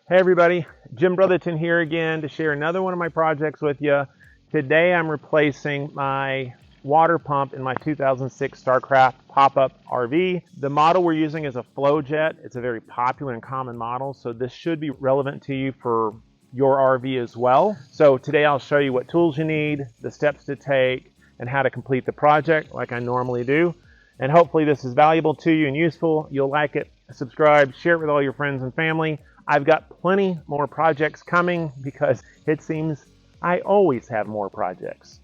Hey everybody, Jim Brotherton here again to share another one of my projects with you. Today I'm replacing my water pump in my 2006 StarCraft pop-up RV. The model we're using is a Flojet. It's a very popular and common model, so this should be relevant to you for your RV as well. So today I'll show you what tools you need, the steps to take, and how to complete the project like I normally do. And hopefully this is valuable to you and useful. You'll like it, subscribe, share it with all your friends and family. I've got plenty more projects coming because it seems I always have more projects.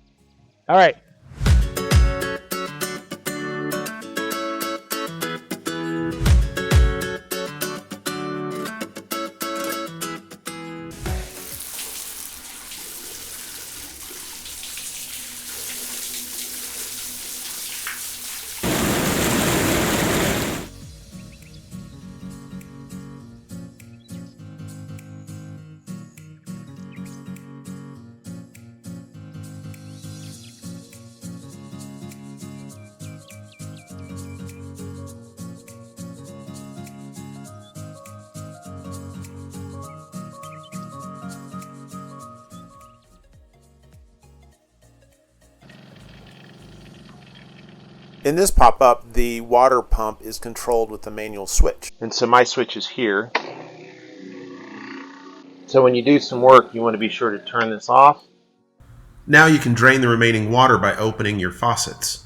All right. In this pop-up, the water pump is controlled with a manual switch. And so my switch is here. So when you do some work, you want to be sure to turn this off. Now you can drain the remaining water by opening your faucets.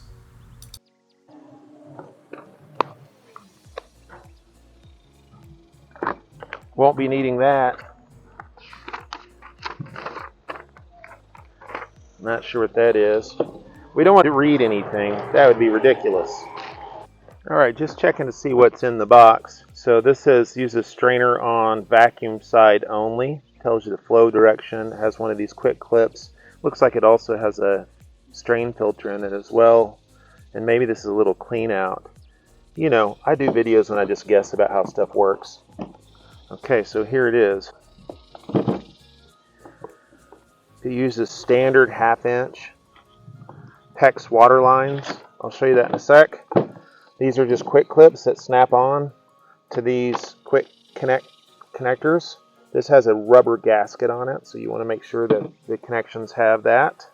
Won't be needing that. Not sure what that is. We don't want to read anything. That would be ridiculous. All right, just checking to see what's in the box. So this says use a strainer on vacuum side only. Tells you the flow direction. Has one of these quick clips. Looks like it also has a strain filter in it as well. And maybe this is a little clean out. You know, I do videos and I just guess about how stuff works. Okay, so here it is. It uses standard 1/2 inch PEX water lines. I'll show you that in a sec. These are just quick clips that snap on to these quick connectors. This has a rubber gasket on it, so you want to make sure that the connections have that.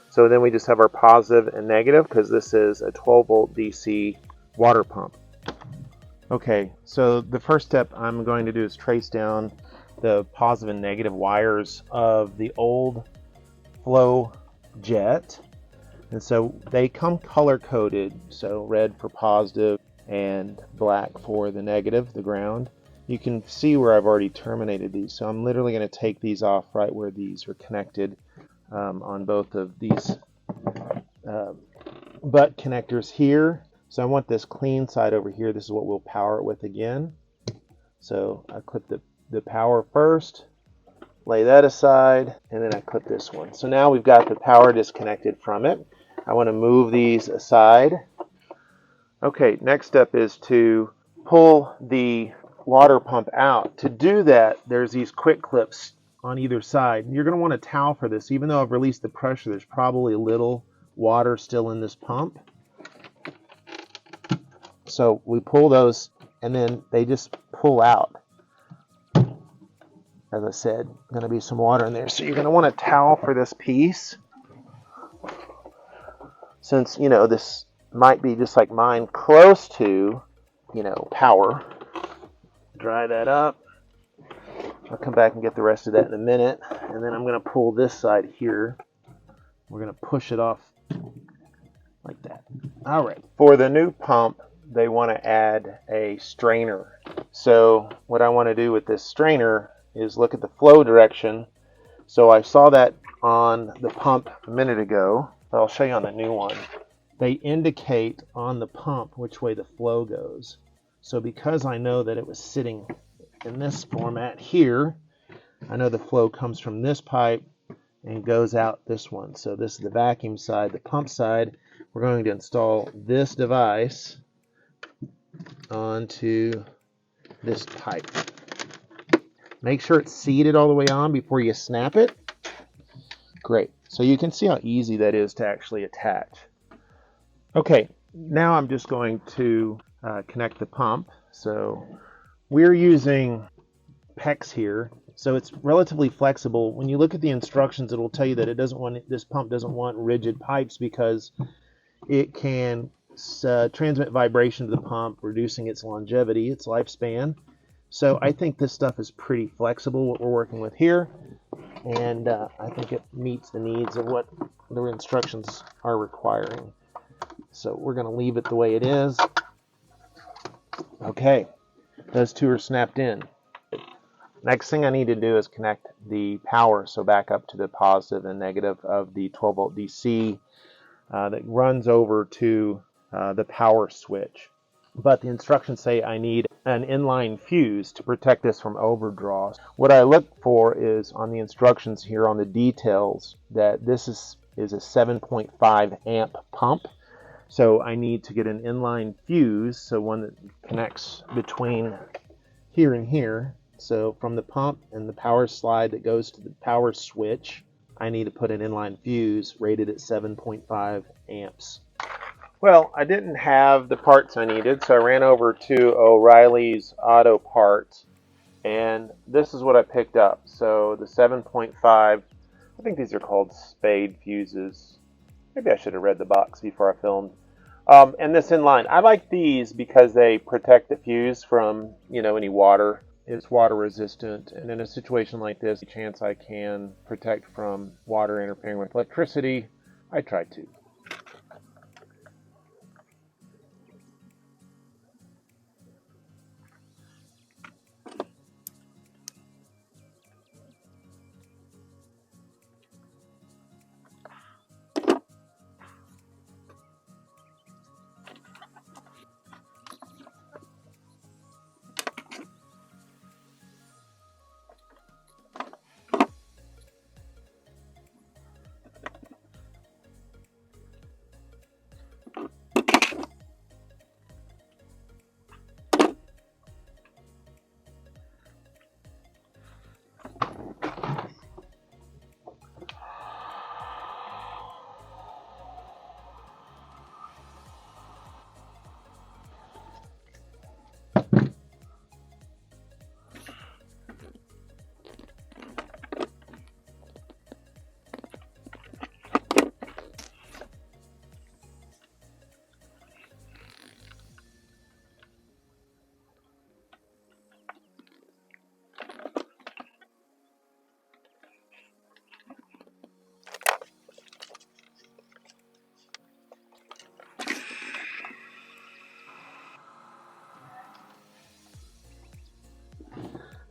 So then we just have our positive and negative because this is a 12 volt DC water pump. Okay, so the first step I'm going to do is trace down the positive and negative wires of the old Flojet. And so they come color coded, so red for positive and black for the negative, the ground. You can see where I've already terminated these, so I'm literally going to take these off right where these are connected on both of these butt connectors here. So I want this clean side over here. This is what we'll power it with again. So I clip the power first, lay that aside, and then I clip this one. So now we've got the power disconnected from it. I want to move these aside. Okay, next step is to pull the water pump out. To do that, there's these quick clips on either side. You're going to want a towel for this. Even though I've released the pressure, there's probably a little water still in this pump. So we pull those, and then they just pull out. As I said, going to be some water in there. So you're going to want a towel for this piece. Since, you know, this might be just like mine, close to, you know, power. Dry that up. I'll come back and get the rest of that in a minute. And then I'm going to pull this side here. We're going to push it off like that. All right. For the new pump, they want to add a strainer. So what I want to do with this strainer is look at the flow direction. So I saw that on the pump a minute ago. But I'll show you on the new one. They indicate on the pump which way the flow goes. So because I know that it was sitting in this format here, I know the flow comes from this pipe and goes out this one. So this is the vacuum side. The pump side, we're going to install this device onto this pipe. Make sure it's seated all the way on before you snap it. Great. So you can see how easy that is to actually attach. Okay, now I'm just going to connect the pump. So we're using PEX here, so it's relatively flexible. When you look at the instructions, it will tell you that this pump doesn't want rigid pipes because it can transmit vibration to the pump, reducing its longevity, its lifespan. So I think this stuff is pretty flexible, what we're working with here, and I think it meets the needs of what the instructions are requiring. So we're going to leave it the way it is. Okay, those two are snapped in. Next thing I need to do is connect the power, so back up to the positive and negative of the 12 volt DC that runs over to the power switch. But the instructions say I need an inline fuse to protect this from overdraw. What I look for is on the instructions here on the details that this is a 7.5 amp pump. So I need to get an inline fuse, so one that connects between here and here. So from the pump and the power slide that goes to the power switch, I need to put an inline fuse rated at 7.5 amps. Well, I didn't have the parts I needed, so I ran over to O'Reilly's Auto Parts, and this is what I picked up. So the 7.5, I think these are called spade fuses. Maybe I should have read the box before I filmed. And this inline, I like these because they protect the fuse from, any water. It's water resistant, and in a situation like this, the chance I can protect from water interfering with electricity, I try to.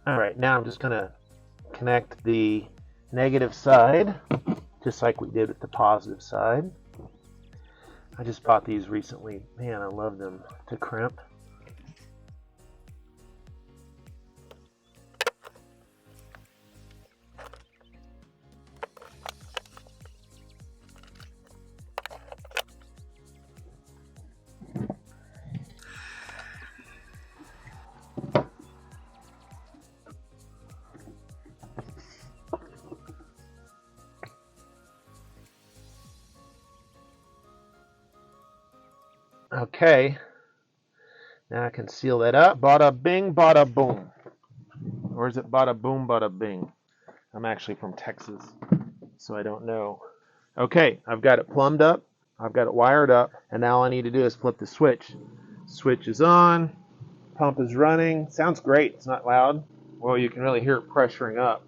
All right, now I'm just going to connect the negative side, just like we did with the positive side. I just bought these recently. Man, I love them to crimp. Okay, now I can seal that up. Bada bing, bada boom. Or is it bada boom, bada bing? I'm actually from Texas, so I don't know. Okay, I've got it plumbed up. I've got it wired up, and now all I need to do is flip the switch. Switch is on. Pump is running. Sounds great. It's not loud. Well, you can really hear it pressuring up.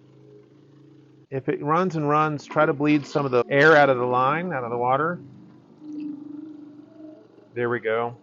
If it runs and runs, try to bleed some of the air out of the line, out of the water. There we go.